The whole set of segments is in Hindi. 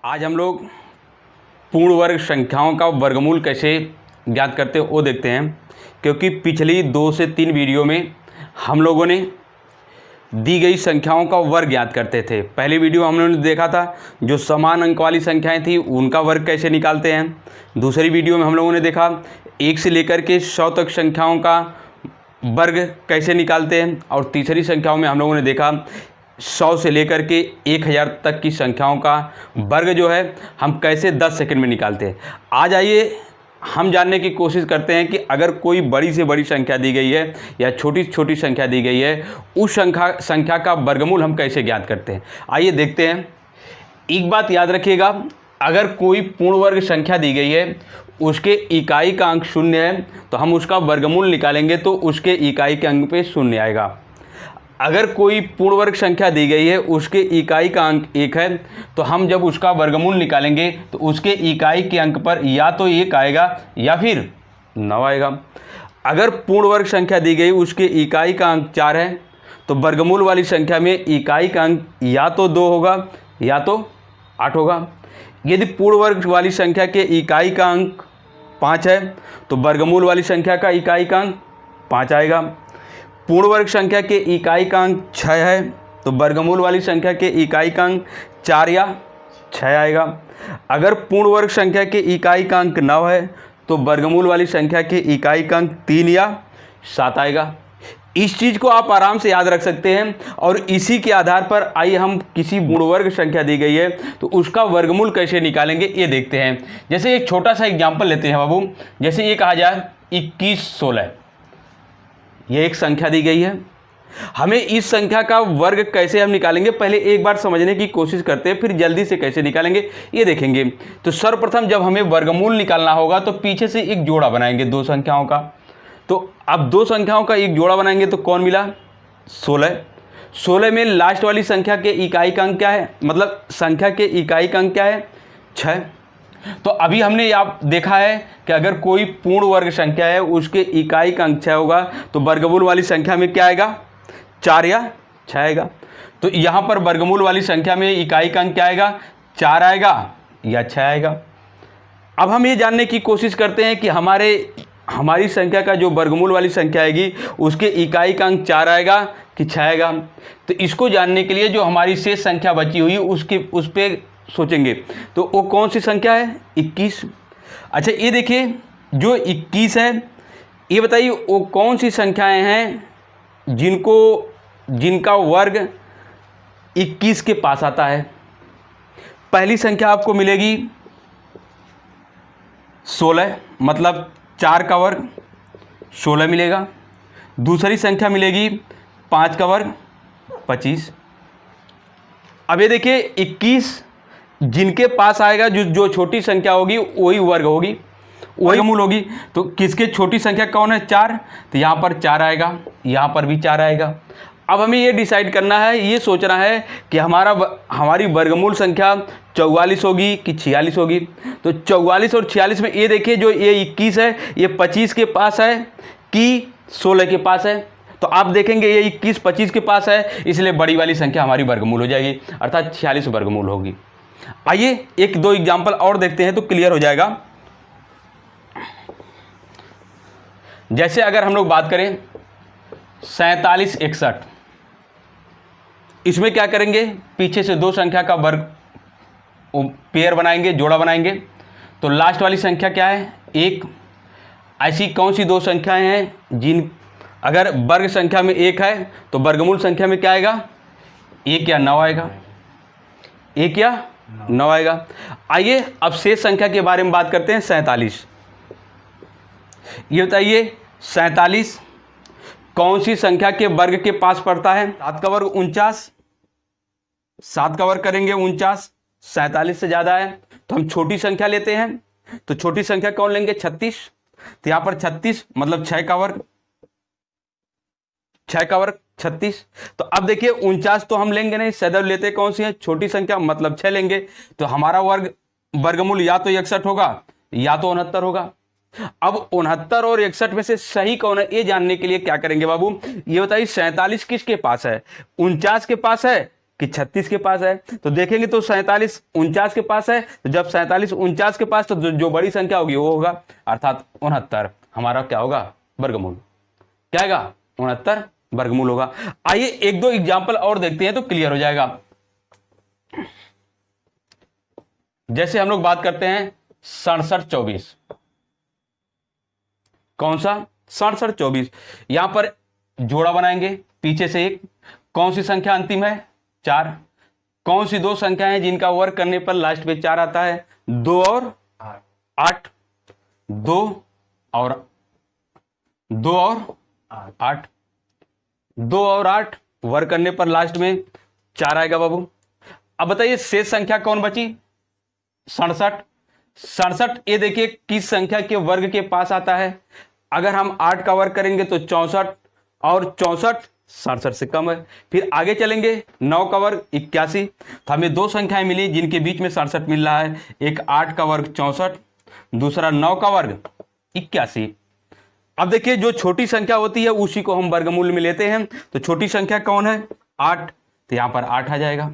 आज हम लोग पूर्ण वर्ग संख्याओं का वर्गमूल कैसे ज्ञात करते हैं वो देखते हैं, क्योंकि पिछली 2 से 3 वीडियो में हम लोगों ने दी गई संख्याओं का वर्ग ज्ञात करते थे। पहली वीडियो हम लोगों ने देखा था जो समान अंक वाली संख्याएं थी उनका वर्ग कैसे निकालते हैं। दूसरी वीडियो में हम लोगों ने देखा 1 से लेकर के 100 तक संख्याओं का वर्ग कैसे निकालते हैं, और तीसरी संख्याओं में हम लोगों ने देखा 100 से लेकर के 1000 तक की संख्याओं का वर्ग जो है हम कैसे 10 सेकंड में निकालते हैं। आज आइए हम जानने की कोशिश करते हैं कि अगर कोई बड़ी से बड़ी संख्या दी गई है या छोटी से छोटी संख्या दी गई है, उस संख्या का वर्गमूल हम कैसे ज्ञात करते हैं। आइए देखते हैं। एक बात याद रखिएगा, अगर कोई पूर्ण वर्ग संख्या दी गई है, उसके इकाई का अंक 0 है तो हम उसका वर्गमूल निकालेंगे तो उसके इकाई के अंक पे 0 आएगा। अगर कोई पूर्ण वर्ग संख्या दी गई है, उसके इकाई का अंक 1 है तो हम जब उसका वर्गमूल निकालेंगे तो उसके इकाई के अंक पर या तो 1 आएगा या फिर 9 आएगा। अगर पूर्ण वर्ग संख्या दी गई, उसके इकाई का अंक 4 है तो वर्गमूल वाली संख्या में इकाई का अंक या तो 2 होगा या तो 8 होगा। यदि पूर्ण वर्ग वाली संख्या के इकाई का अंक 5 है तो वर्गमूल वाली संख्या का इकाई का अंक 5 आएगा। पूर्ण वर्ग संख्या के इकाई का अंक 6 है तो वर्गमूल वाली संख्या के इकाई का अंक 4 या 6 आएगा। अगर पूर्ण वर्ग संख्या के इकाई का अंक 9 है तो वर्गमूल वाली संख्या के इकाई का अंक 3 या 7 आएगा। इस चीज़ को आप आराम से याद रख सकते हैं और इसी के आधार पर आइए हम किसी पूर्ण वर्ग संख्या दी गई है तो उसका वर्गमूल कैसे निकालेंगे ये देखते हैं। जैसे एक छोटा सा एग्जाम्पल लेते हैं बाबू। जैसे ये कहा जाए 2116, ये एक संख्या दी गई है, हमें इस संख्या का वर्ग कैसे हम निकालेंगे पहले एक बार समझने की कोशिश करते हैं, फिर जल्दी से कैसे निकालेंगे ये देखेंगे। तो सर्वप्रथम जब हमें वर्गमूल निकालना होगा तो पीछे से एक जोड़ा बनाएंगे 2 संख्याओं का। तो अब 2 संख्याओं का एक जोड़ा बनाएंगे तो कौन मिला? 16। 16 में लास्ट वाली संख्या के इकाई का अंक क्या है, मतलब संख्या के इकाई का अंक क्या है? 6। तो अभी हमने आप देखा है कि अगर कोई पूर्ण वर्ग संख्या है उसके इकाई का अंक 6 होगा तो वर्गमूल वाली संख्या में क्या आएगा? 4 या 6 आएगा। तो यहाँ पर वर्गमूल वाली संख्या में इकाई का अंक क्या आएगा? 4 आएगा या 6 आएगा। अब हम ये जानने की कोशिश करते हैं कि हमारी संख्या का जो वर्गमूल वाली संख्या आएगी उसके इकाई का अंक 4 आएगा कि 6 आएगा। तो इसको जानने के लिए जो हमारी शेष संख्या बची हुई उस पर सोचेंगे तो वो कौन सी संख्या है? 21। अच्छा ये देखिए जो 21 है, ये बताइए वो कौन सी संख्याएं हैं जिनका वर्ग 21 के पास आता है। पहली संख्या आपको मिलेगी 16, मतलब 4 का वर्ग 16 मिलेगा। दूसरी संख्या मिलेगी 5 का वर्ग 25। अब ये देखिए 21 जिनके पास आएगा, जो छोटी संख्या होगी वही वर्ग होगी, वही मूल होगी। तो किसके छोटी संख्या कौन है? 4। तो यहाँ पर 4 आएगा, यहाँ पर भी 4 आएगा। अब हमें ये डिसाइड करना है, ये सोचना है कि हमारी वर्गमूल संख्या 44 होगी कि 46 होगी। तो 44 और 46 में ये देखिए जो ये 21 है ये 25 के पास है कि 16 के पास है। तो आप देखेंगे ये 21 25 के पास है, इसलिए बड़ी वाली संख्या हमारी वर्गमूल हो जाएगी, अर्थात 46 वर्गमूल होगी। आइए 1-2 एग्जाम्पल और देखते हैं तो क्लियर हो जाएगा। जैसे अगर हम लोग बात करें 47 61, इसमें क्या करेंगे? पीछे से 2 संख्या का वर्ग पेयर बनाएंगे, जोड़ा बनाएंगे। तो लास्ट वाली संख्या क्या है? 1। ऐसी कौन सी 2 संख्याएं हैं अगर वर्ग संख्या में 1 है तो वर्गमूल संख्या में क्या आएगा? 1 या 9 आएगा। 1 या 9 आएगा। आइए अब शेष संख्या के बारे में बात करते हैं। 47, ये बताइए 47 कौन सी संख्या के वर्ग के पास पड़ता है? 7 का वर्ग 49, 7 का वर्ग करेंगे 49, 47 से ज़्यादा है तो हम छोटी संख्या लेते हैं। तो छोटी संख्या कौन लेंगे? 36। तो यहाँ पर 36 मतलब 6 का वर्ग 36। तो अब देखिए 49 तो हम लेंगे नहीं, सदैव लेते कौन सी है? छोटी संख्या, मतलब 6 लेंगे। तो हमारा वर्गमूल या तो 61 होगा या तो 69 होगा। अब 69 और 61 में से सही कौन है ये जानने के लिए क्या करेंगे बाबू? ये बताइए 47 किसके पास है? 49 के पास है कि 36 के पास है, तो देखेंगे तो 47 49 के पास है। तो जब 47 49 के पास, तो जो बड़ी संख्या होगी वो होगा, अर्थात 69 हमारा क्या होगा, वर्गमूल। क्या आएगा, 69 वर्गमूल होगा। आइए एक दो एग्जाम्पल और देखते हैं तो क्लियर हो जाएगा। जैसे हम लोग बात करते हैं 67 24, कौन सा, 67 24। यहां पर जोड़ा बनाएंगे, पीछे से एक, कौन सी संख्या अंतिम है, 4। कौन सी दो संख्या है जिनका वर्ग करने पर लास्ट में 4 आता है, 2 और 8, 2 और 8, 2 और 8 वर्ग करने पर लास्ट में 4 आएगा बाबू। अब बताइए शेष संख्या कौन बची, 67। 67 ये देखिए किस संख्या के वर्ग के पास आता है। अगर हम 8 का वर्ग करेंगे तो 64, और 64 67 से कम है। फिर आगे चलेंगे, 9 का वर्ग 81। तो हमें दो संख्याएं मिली जिनके बीच में 67 मिल रहा है, एक 8 का वर्ग 64, दूसरा 9 का वर्ग 81। अब देखिए जो छोटी संख्या होती है उसी को हम वर्गमूल में लेते हैं। तो छोटी संख्या कौन है, 8, तो यहां पर 8 आ जाएगा।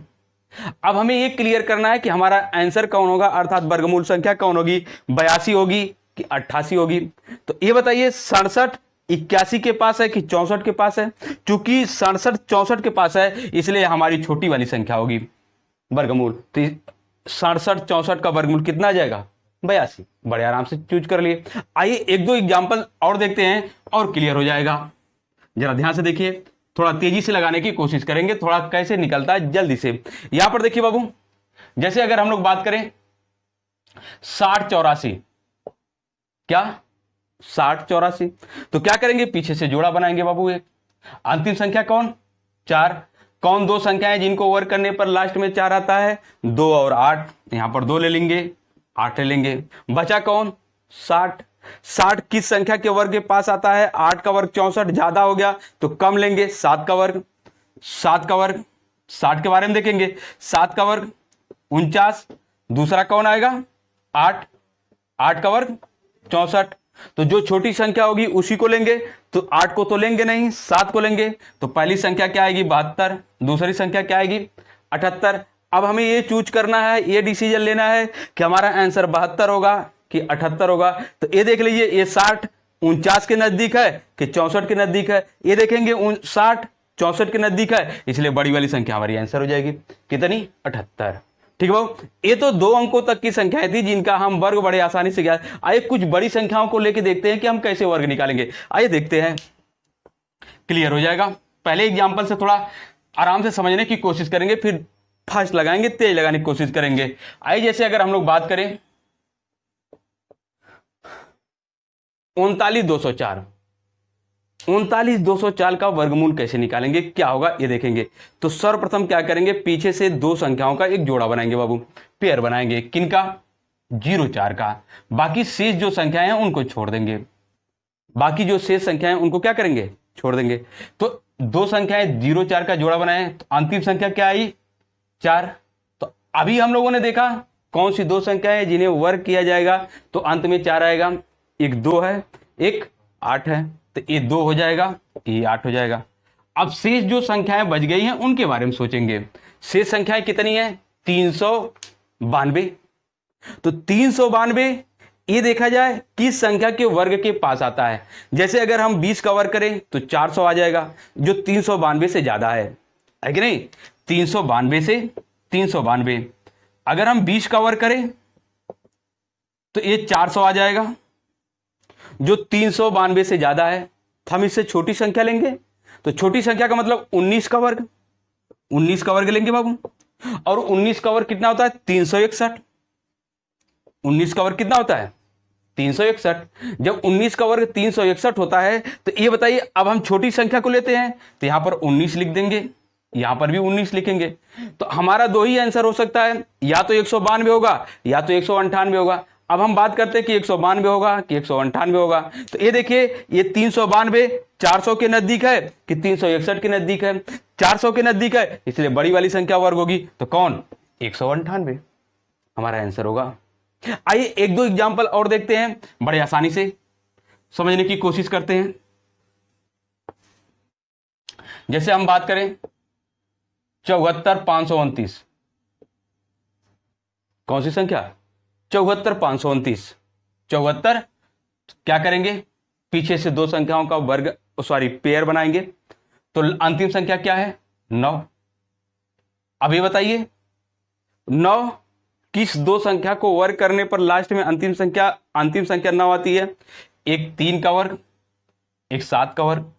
अब हमें ये क्लियर करना है कि हमारा आंसर कौन होगा, अर्थात वर्गमूल संख्या कौन होगी, 82 होगी कि 88 होगी। तो ये बताइए 67 81 के पास है कि 64 के पास है। चूंकि 67 64 के पास है इसलिए हमारी छोटी वाली संख्या होगी वर्गमूल। तो 67 64 का वर्गमूल कितना आ जाएगा, 82। बड़े आराम से चूज कर लिए। आइए एक दो एग्जाम्पल और देखते हैं और क्लियर हो जाएगा। जरा ध्यान से देखिए, थोड़ा तेजी से लगाने की कोशिश करेंगे, थोड़ा कैसे निकलता है जल्दी से। यहां पर देखिए बाबू, जैसे अगर हम लोग बात करें 60 84, क्या 60 84, तो क्या करेंगे, पीछे से जोड़ा बनाएंगे बाबू। एक अंतिम संख्या कौन, 4। कौन दो संख्याएं जिनको वर्ग करने पर लास्ट में 4 आता है, 2 और 8। यहां पर 2 ले लेंगे, 8 ले लेंगे। बचा कौन, 60। 60 किस संख्या के वर्ग के पास आता है, 8 का वर्ग 64, ज्यादा हो गया तो कम लेंगे, 7 का वर्ग। 7 का वर्ग 60 के बारे में देखेंगे, 7 का वर्ग 49, दूसरा कौन आएगा, 8, 8 का वर्ग 64। तो जो छोटी संख्या होगी उसी को लेंगे। तो 8 को तो लेंगे नहीं, 7 को लेंगे। तो पहली संख्या क्या आएगी, 72, दूसरी संख्या क्या आएगी, 78। अब हमें ये चूज करना है, ये डिसीजन लेना है कि हमारा आंसर 72 होगा कि 78 होगा। तो ये देख लीजिए, ये 60 49 के नजदीक है कि 64 के नजदीक है। ये देखेंगे 60 64 के नजदीक है, इसलिए बड़ी वाली संख्या हमारी आंसर हो जाएगी, कितनी, 78। ठीक है बाबू, ये तो 2 अंकों तक की संख्याएं थी जिनका हम वर्ग बड़े आसानी से ज्ञात। आइए कुछ बड़ी संख्याओं को लेकर देखते हैं कि हम कैसे वर्ग निकालेंगे। आइए देखते हैं, क्लियर हो जाएगा। पहले एग्जांपल से थोड़ा आराम से समझने की कोशिश करेंगे, फिर फास्ट लगाएंगे, तेज लगाने की कोशिश करेंगे। आइए जैसे अगर हम लोग बात करें 39 204, 39 204 का वर्गमूल कैसे निकालेंगे, क्या होगा ये देखेंगे। तो सर्वप्रथम क्या करेंगे, पीछे से दो संख्याओं का एक जोड़ा बनाएंगे बाबू, पेयर बनाएंगे, किनका, 0 4 का। बाकी शेष जो संख्याएं हैं उनको छोड़ देंगे, बाकी जो शेष संख्याएं उनको क्या करेंगे, छोड़ देंगे। तो दो संख्याएं 0 4 का जोड़ा बनाए, तो अंतिम संख्या क्या आई, 4। तो अभी हम लोगों ने देखा कौन सी दो संख्याएं जिन्हें वर्ग किया जाएगा तो अंत में 4 आएगा। एक 2 है, एक 8 है, तो ये 2 हो जाएगा, ये 8 हो जाएगा। अब शेष जो संख्याएं बच गई हैं उनके बारे में सोचेंगे। शेष संख्याएं कितनी है, 392। तो 392 ये देखा जाए किस संख्या के वर्ग के पास आता है। जैसे अगर हम 20 का वर्ग करें तो 400 आ जाएगा, जो 392 से ज्यादा है कि नहीं। 392 से 392, अगर हम 20 का वर्ग करें तो ये 400 आ जाएगा, जो 392 से ज्यादा है। तो हम इससे छोटी संख्या लेंगे, तो छोटी संख्या का मतलब 19 का वर्ग, 19 का वर्ग लेंगे बाबू। और 19 का वर्ग कितना होता है, 361। 19 का वर्ग कितना होता है, 361। जब 19 का वर्ग 361 होता है तो ये बताइए, अब हम छोटी संख्या को लेते हैं तो यहां पर 19 लिख देंगे, यहां पर भी 19 लिखेंगे। तो हमारा दो ही आंसर हो सकता है, या तो 192 होगा या तो 198 होगा। अब हम बात करते हैं कि 192 होगा कि 198 होगा। तो ये देखिए, ये 392 400 के नजदीक है कि 361 के नजदीक है, 400 के नजदीक है, इसलिए बड़ी वाली संख्या वर्ग होगी। तो कौन, 198 हमारा आंसर होगा। आइए एक दो एग्जाम्पल और देखते हैं, बड़े आसानी से समझने की कोशिश करते हैं। जैसे हम बात करें 74,529। कौन सी संख्या? 74,529। 74, क्या करेंगे? पीछे से दो संख्याओं का वर्ग पेयर बनाएंगे, तो अंतिम संख्या क्या है? 9। अब ये बताइए 9 किस दो संख्या को वर्ग करने पर लास्ट में अंतिम संख्या 9 आती है? एक 3 का वर्ग, एक 7 का वर्ग।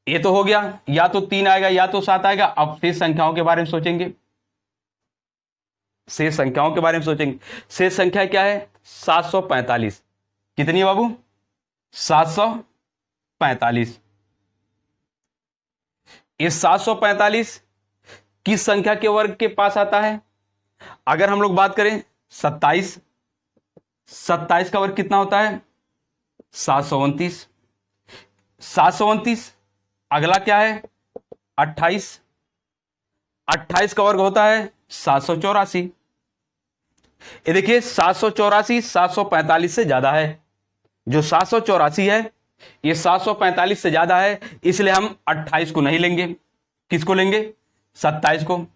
ये तो हो गया, या तो 3 आएगा या तो 7 आएगा। अब शेष संख्याओं के बारे में सोचेंगे। शेष संख्याओं के बारे में सोचेंगे। शेष संख्या क्या है? 745। कितनी है बाबू? 745। ये 745 किस संख्या के वर्ग के पास आता है? अगर हम लोग बात करें 27 का वर्ग कितना होता है? 729। 729 अगला क्या है? 28 का वर्ग होता है 784। ये देखिए 784 745 से ज्यादा है। जो 784 है ये 745 से ज्यादा है, इसलिए हम 28 को नहीं लेंगे। किसको लेंगे? 27 को।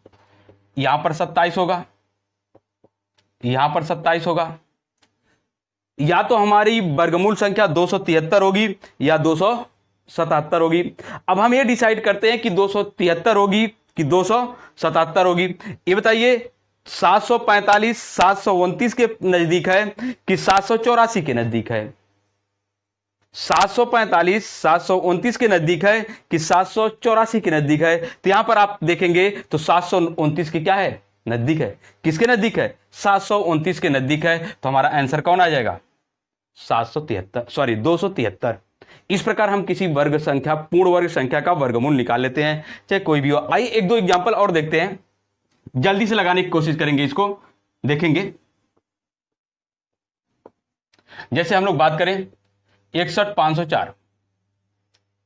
यहां पर 27 होगा, यहां पर 27 होगा। या तो हमारी वर्गमूल संख्या 273 होगी या 277 होगी। अब हम ये डिसाइड करते हैं कि 273 होगी कि 277 होगी। ये बताइए 745 729 के नजदीक है कि 784 के नजदीक है? 745 729 के नजदीक है कि 784 के नजदीक है? तो यहां पर आप देखेंगे तो 729 के क्या है? नजदीक है। किसके नजदीक है? 729 के नजदीक है। तो हमारा आंसर कौन आ जाएगा? 273। इस प्रकार हम किसी वर्ग संख्या, पूर्ण वर्ग संख्या का वर्गमूल निकाल लेते हैं, चाहे कोई भी हो। आइए एक दो एग्जांपल और देखते हैं, जल्दी से लगाने की कोशिश करेंगे, इसको देखेंगे। जैसे हम लोग बात करें 61,504,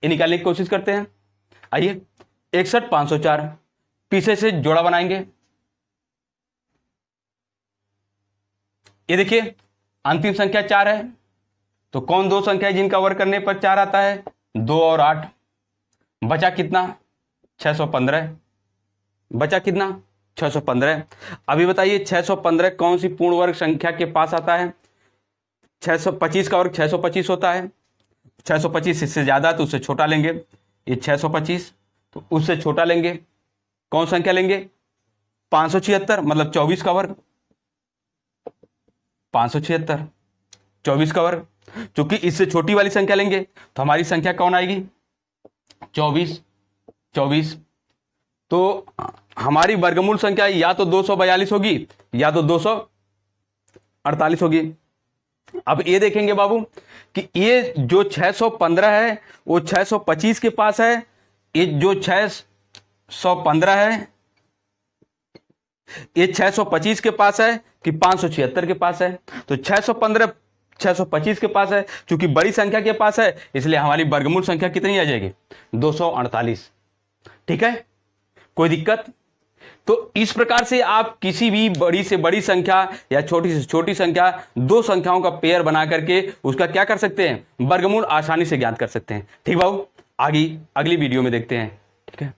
ये निकालने की कोशिश करते हैं। आइए 61,504 पीछे से जोड़ा बनाएंगे। ये देखिए अंतिम संख्या 4 है, तो कौन दो संख्या है जिनका वर्ग करने पर 4 आता है? 2 और 8। बचा कितना? 615। बचा कितना? 615। अभी बताइए 615 कौन सी पूर्ण वर्ग संख्या के पास आता है? 625 का वर्ग 625 होता है। 625 इससे ज्यादा तो उससे छोटा लेंगे। ये 625 तो उससे छोटा लेंगे। कौन संख्या लेंगे? 576, मतलब 24 का वर्ग। 576 24 का वर्ग, क्योंकि इससे छोटी वाली संख्या लेंगे तो हमारी संख्या कौन आएगी? 24। तो हमारी वर्गमूल संख्या या तो 242 होगी या तो 248 होगी। अब ये देखेंगे बाबू कि ये जो 615 है वो 625 के पास है, ये जो 615 है ये 625 के पास है कि 576 के पास है? तो 615 625 के पास है, क्योंकि बड़ी संख्या के पास है, इसलिए हमारी वर्गमूल संख्या कितनी आ जाएगी? 248। ठीक है, कोई दिक्कत? तो इस प्रकार से आप किसी भी बड़ी से बड़ी संख्या या छोटी से छोटी संख्या, दो संख्याओं का पेयर बना करके उसका क्या कर सकते हैं? वर्गमूल आसानी से ज्ञात कर सकते हैं। ठीक बाबू, आगे अगली वीडियो में देखते हैं। ठीक है।